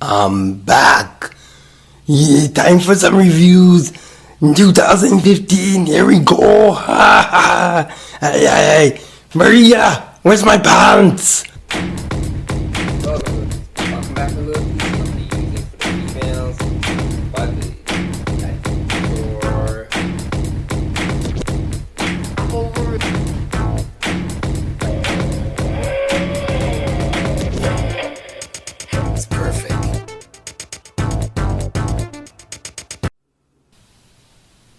I'm back. Yeah, time for some reviews. In 2015, here we go. Ha ha. Hey, hey, hey. Maria, where's my pants? Welcome back to Little Piece of the using for the females, but it's perfect.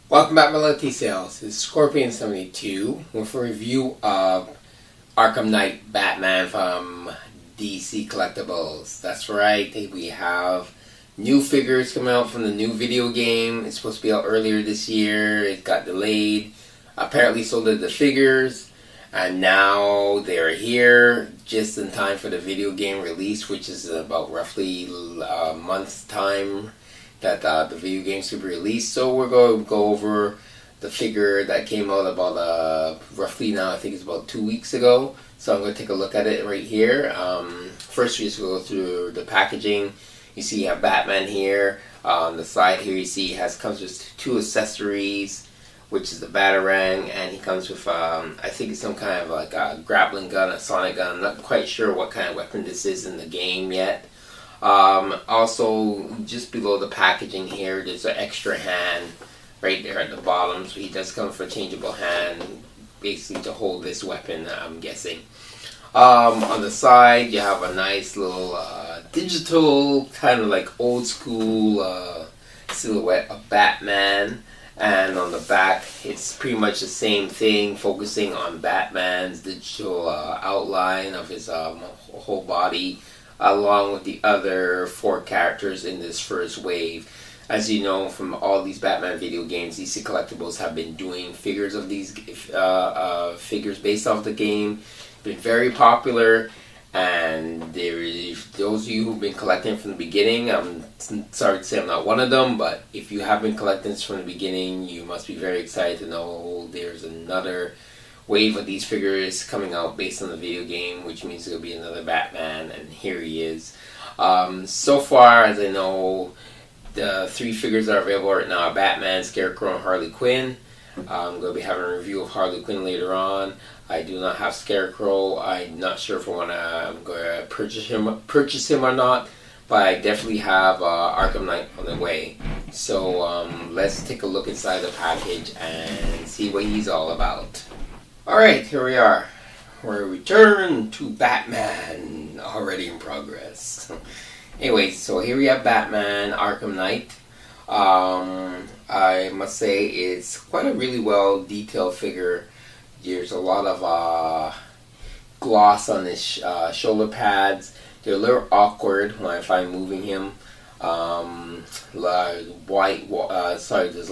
Welcome back, my Little T sales. This is Scorpion72 with a review of Arkham Knight Batman from DC Collectibles. That's right, we have new figures coming out from the new video game. It's supposed to be out earlier this year. It got delayed. Apparently so did the figures. And now they're here just in time for the video game release, which is about roughly a month's time that the video games to be released. So we're going to go over the figure that came out about roughly now, I think it's about 2 weeks ago. So I'm going to take a look at it right here. First we just go through the packaging. You see you have Batman here. On the side here you see comes with two accessories, which is the Batarang, and he comes with I think it's some kind of like a grappling gun, a sonic gun. I'm not quite sure what kind of weapon this is in the game yet. Also, just below the packaging here, there's an extra hand right there at the bottom. So he does come with a changeable hand, basically to hold this weapon, I'm guessing. On the side, you have a nice little digital, kind of like old school silhouette of Batman. And on the back, it's pretty much the same thing, focusing on Batman's digital outline of his whole body, along with the other four characters in this first wave. As you know from all these Batman video games, DC Collectibles have been doing figures of these figures based off the game. Been very popular, and those of you who've been collecting from the beginning, I'm sorry to say I'm not one of them, but if you have been collecting this from the beginning, you must be very excited to know there's another wave of these figures coming out based on the video game, which means there'll be another Batman, and here he is. So far as I know, the three figures that are available right now are Batman, Scarecrow, and Harley Quinn. I'm going to be having a review of Harley Quinn later on. I do not have Scarecrow. I'm not sure if I'm going to purchase him or not, but I definitely have Arkham Knight on the way. So let's take a look inside the package and see what he's all about. Alright, here we are. We're returned to Batman, already in progress. Anyway, so here we have Batman, Arkham Knight. I must say it's quite a really well detailed figure. There's a lot of gloss on his shoulder pads. They're a little awkward when I find moving him. There's a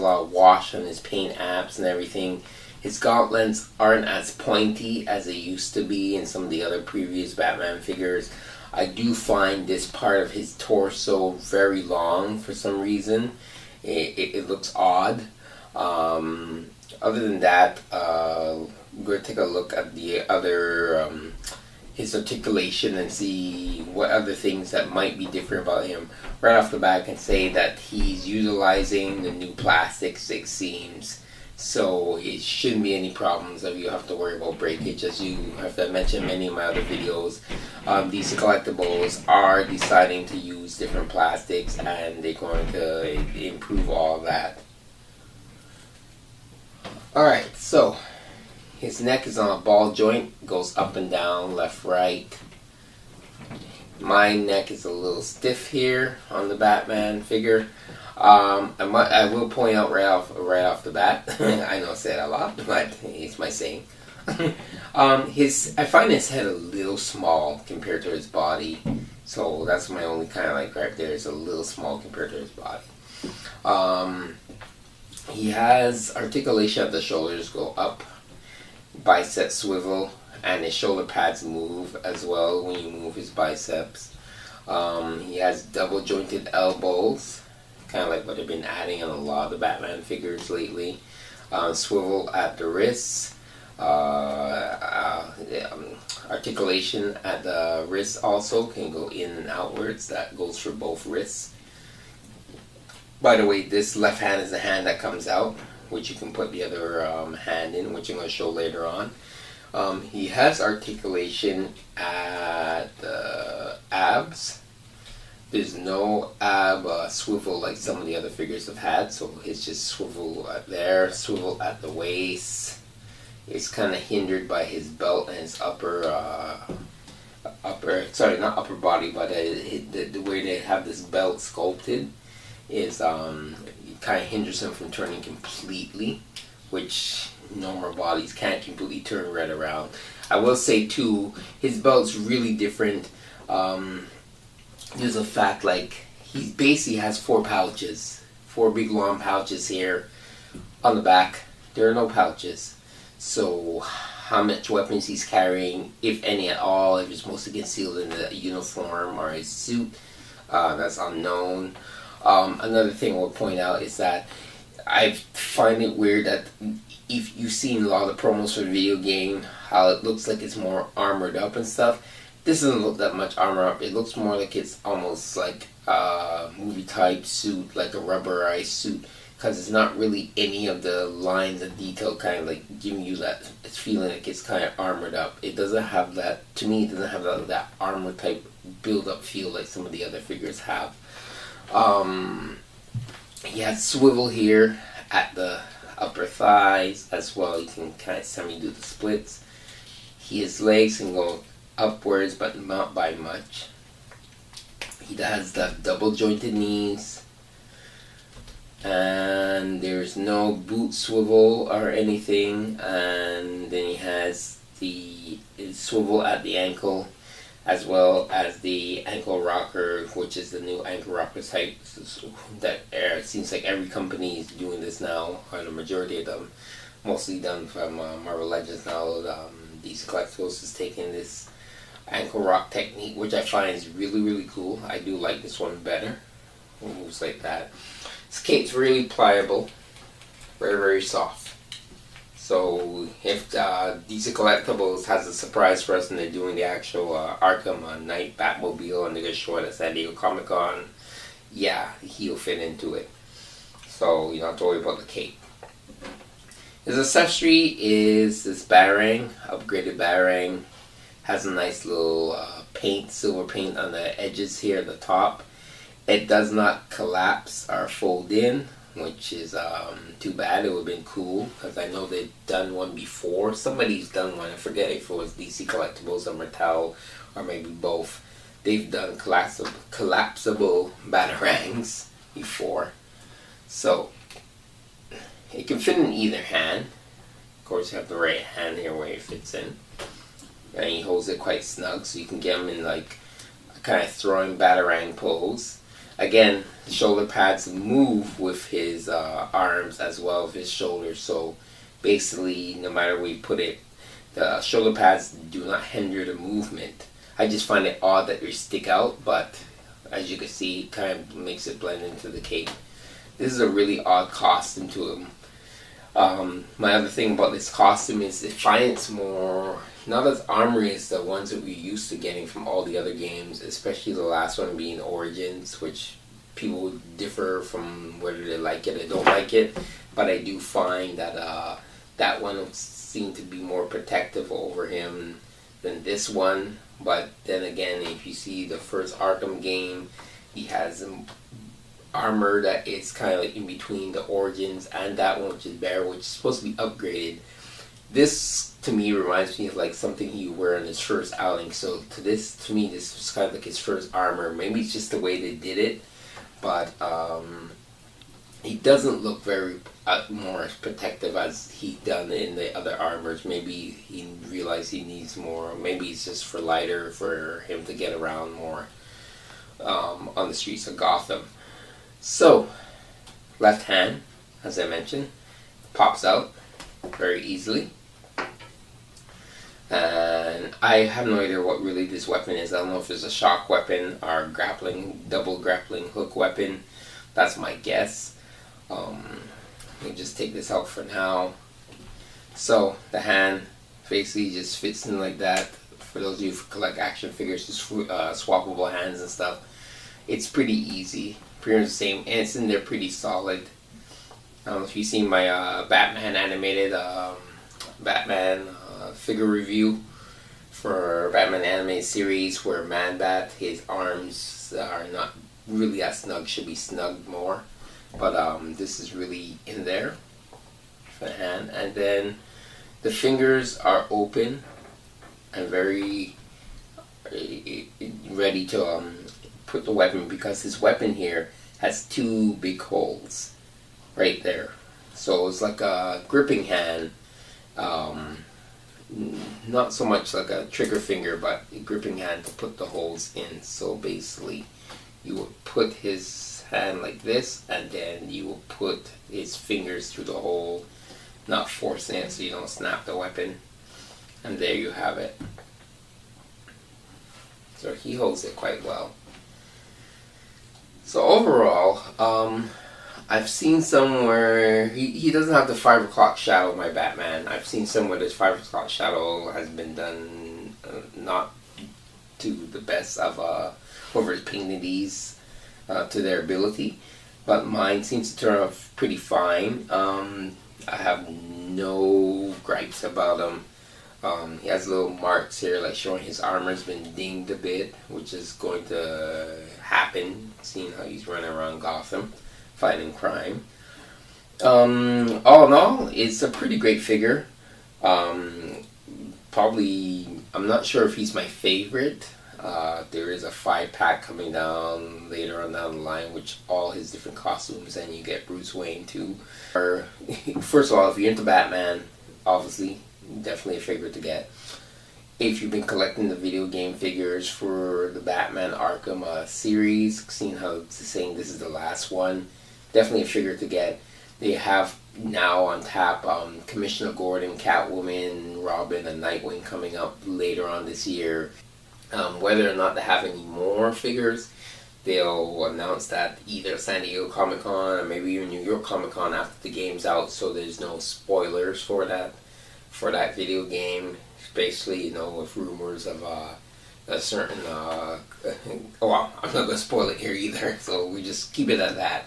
lot of wash on his paint apps and everything. His gauntlets aren't as pointy as they used to be in some of the other previous Batman figures. I do find this part of his torso very long for some reason. It looks odd. Other than that, we're going to take a look at the other, his articulation and see what other things that might be different about him. Right off the bat I can say that he's utilizing the new plastics, it seems. So it shouldn't be any problems that you have to worry about breakage. As you have mentioned in many of my other videos, these collectibles are deciding to use different plastics, and they're going to improve all of that. Alright, so his neck is on a ball joint, goes up and down, left, right. My neck is a little stiff here on the Batman figure. I will point out right off the bat. I know I say it a lot, but it's my saying. I find his head a little small compared to his body, so that's my only kind of like gripe there. It's a little small compared to his body. He has articulation at the shoulders go up, bicep swivel, and his shoulder pads move as well when you move his biceps. He has double jointed elbows, kind of like what they've been adding in a lot of the Batman figures lately. Swivel at the wrists. Articulation at the wrist also can go in and outwards. That goes for both wrists. By the way, this left hand is the hand that comes out, which you can put the other hand in, which I'm going to show later on. He has articulation at the abs. There's no ab swivel like some of the other figures have had, so it's just swivel there, swivel at the waist. It's kind of hindered by his belt and his not upper body, but the way they have this belt sculpted is it kind of hinders him from turning completely, which normal bodies can't completely turn right around. I will say too, his belt's really different. There's a fact, like, he basically has 4 pouches, 4 big long pouches here. On the back, there are no pouches. So how much weapons he's carrying, if any at all, if it's mostly concealed in the uniform or his suit, that's unknown. Another thing I will point out is that I find it weird that if you've seen a lot of the promos for the video game, how it looks like it's more armored up and stuff. This doesn't look that much armor up. It looks more like it's almost like a movie type suit, like a rubberized suit, because it's not really any of the lines of detail kind of like giving you that it's feeling like it's kind of armored up. It doesn't have that, to me, it doesn't have that armor type build up feel like some of the other figures have. He has swivel here at the upper thighs as well. You can kind of semi-do the splits. His legs can go upwards, but not by much. He has the double jointed knees, and there's no boot swivel or anything. And then he has the swivel at the ankle, as well as the ankle rocker, which is the new ankle rocker type that it seems like every company is doing this now, or the majority of them, mostly done from Marvel Legends now. DC Collectibles is taking this ankle rock technique, which I find is really, really cool. I do like this one better. It moves like that. This cape's really pliable, very, very soft. So if DC Collectibles has a surprise for us and they're doing the actual Arkham Knight Batmobile and they're going to show it at San Diego Comic Con, yeah, he'll fit into it. So you don't have to worry about the cape. His accessory is this Batarang, upgraded Batarang. Has a nice little paint, silver paint on the edges here at the top. It does not collapse or fold in, which is too bad. It would have been cool, because I know they've done one before. Somebody's done one. I forget if it was DC Collectibles or Mattel, or maybe both. They've done collapsible Batarangs before. So it can fit in either hand. Of course, you have the right hand here where it fits in. And he holds it quite snug, so you can get him in like a kind of throwing Batarang pose. Again, the shoulder pads move with his arms as well as his shoulders. So basically, no matter where you put it, the shoulder pads do not hinder the movement. I just find it odd that they stick out, but as you can see, it kind of makes it blend into the cape. This is a really odd costume to him. My other thing about this costume is I find it's more, not as armory as the ones that we're used to getting from all the other games, especially the last one being Origins, which people differ from whether they like it or don't like it, but I do find that that one seemed to be more protective over him than this one. But then again, if you see the first Arkham game, he has armor that is kind of like in between the Origins and that one, which is bare, which is supposed to be upgraded. This to me reminds me of like something he would wear on his first outing. So to me, this was kind of like his first armor. Maybe it's just the way they did it, but he doesn't look very more protective as he done in the other armors. Maybe he realized he needs more. Maybe it's just for lighter for him to get around more on the streets of Gotham. So, left hand, as I mentioned, pops out very easily. And I have no idea what really this weapon is. I don't know if it's a shock weapon or grappling, double grappling hook weapon. That's my guess. Let me just take this out for now. So, the hand Basically just fits in like that. For those of you who collect action figures, just swappable hands and stuff. It's pretty easy. Pretty much the same, and it's in there pretty solid. I don't know if you've seen my Batman animated Batman figure review for Batman animated series, where Man-Bat, his arms are not really that snug, should be snugged more. But this is really in there for the hand. And then the fingers are open and very ready to put the weapon, because his weapon here has two big holes right there. So it's like a gripping hand. Not so much like a trigger finger, but a gripping hand to put the holes in. So basically, you would put his hand like this, and then you will put his fingers through the hole, not forcing it so you don't snap the weapon. And there you have it. So he holds it quite well. So overall, I've seen somewhere he doesn't have the 5 o'clock shadow, my Batman. I've seen somewhere this 5 o'clock shadow has been done not to the best of whoever's painting these to their ability, but mine seems to turn out pretty fine. I have no gripes about him. He has little marks here, like showing his armor's been dinged a bit, which is going to happen, seeing how he's running around Gotham fighting crime. All in all, it's a pretty great figure. Probably, I'm not sure if he's my favorite. There is a 5-pack coming down later on down the line, which all his different costumes, and you get Bruce Wayne too. First of all, if you're into Batman, obviously, definitely a favorite to get. If you've been collecting the video game figures for the Batman Arkham series, seeing how it's saying this is the last one, definitely a figure to get. They have now on tap Commissioner Gordon, Catwoman, Robin, and Nightwing coming up later on this year. Whether or not they have any more figures, they'll announce that either San Diego Comic-Con or maybe even New York Comic-Con after the game's out, so there's no spoilers for that video game. Basically, you know, with rumors of a certain well, I'm not going to spoil it here either, so we just keep it at that.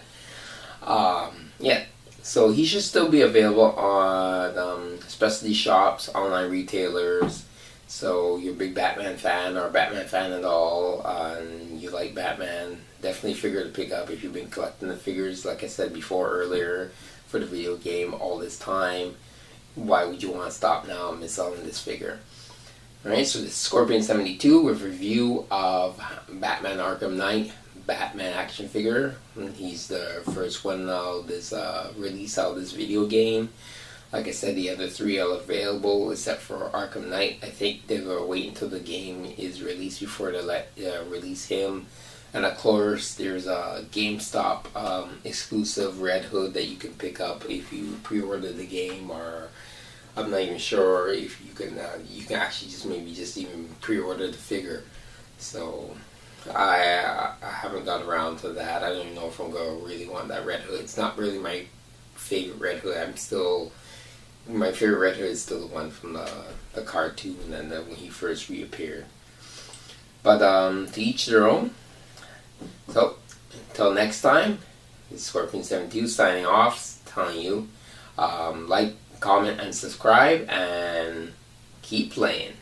Yeah, so he should still be available on specialty shops, online retailers. So you're a big Batman fan or a Batman fan at all, and you like Batman, definitely a figure to pick up if you've been collecting the figures, like I said before earlier, for the video game all this time. Why would you want to stop now and miss out on this figure? Alright, so this is Scorpion 72 with review of Batman Arkham Knight Batman action figure. He's the first one of this release out of this video game. Like I said, the other three are available except for Arkham Knight. I think they're going to wait until the game is released before they release him. And of course, there's a GameStop exclusive Red Hood that you can pick up if you pre-order the game, or I'm not even sure if you can actually just even pre-order the figure. So I haven't got around to that. I don't even know if I'm going to really want that Red Hood. It's not really my favorite Red Hood. My favorite Red Hood is still the one from the cartoon and then when he first reappeared. But to each their own. So, until next time, this is Scorpion 72 signing off, telling you, like, comment, and subscribe, and keep playing.